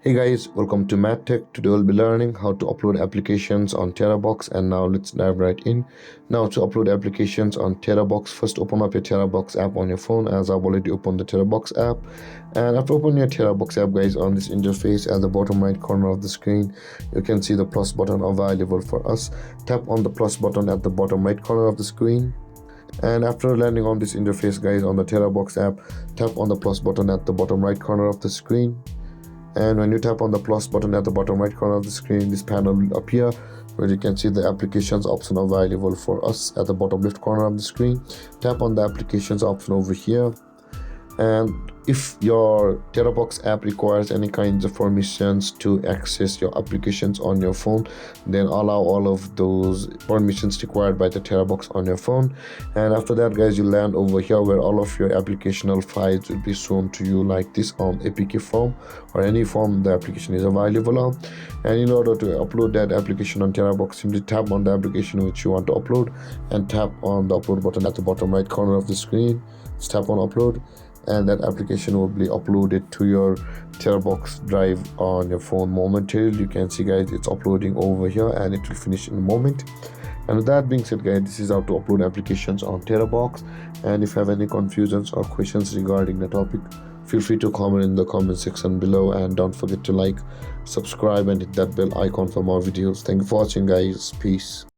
Hey guys, welcome to MadTech. Today we'll be learning how to upload applications on Terabox, and now let's dive right in. Now to upload applications on Terabox, first open up your Terabox app on your phone, as I've already opened the Terabox app. And after opening your Terabox app, guys, on this interface at the bottom right corner of the screen, you can see the plus button available for us. Tap on the plus button at the bottom right corner of the screen. And after landing on this interface, guys, on the Terabox app, tap on the plus button at the bottom right corner of the screen. And when you tap on the plus button at the bottom right corner of the screen, this panel will appear where you can see the applications option available for us at the bottom left corner of the screen. Tap on the applications option over here, and if your Terabox app requires any kinds of permissions to access your applications on your phone, then allow all of those permissions required by the Terabox on your phone. And after that, guys, you land over here where all of your applicational files will be shown to you like this on APK form or any form the application is available on. And in order to upload that application on Terabox, simply tap on the application which you want to upload and tap on the upload button at the bottom right corner of the screen. Just tap on upload, and that application will be uploaded to your Terabox drive on your phone momentarily. You can see, guys, it's uploading over here and it will finish in a moment. And with that being said, guys, this is how to upload applications on Terabox. And if you have any confusions or questions regarding the topic, feel free to comment in the comment section below, and don't forget to like, subscribe, and hit that bell icon for more videos. Thank you for watching, guys. Peace.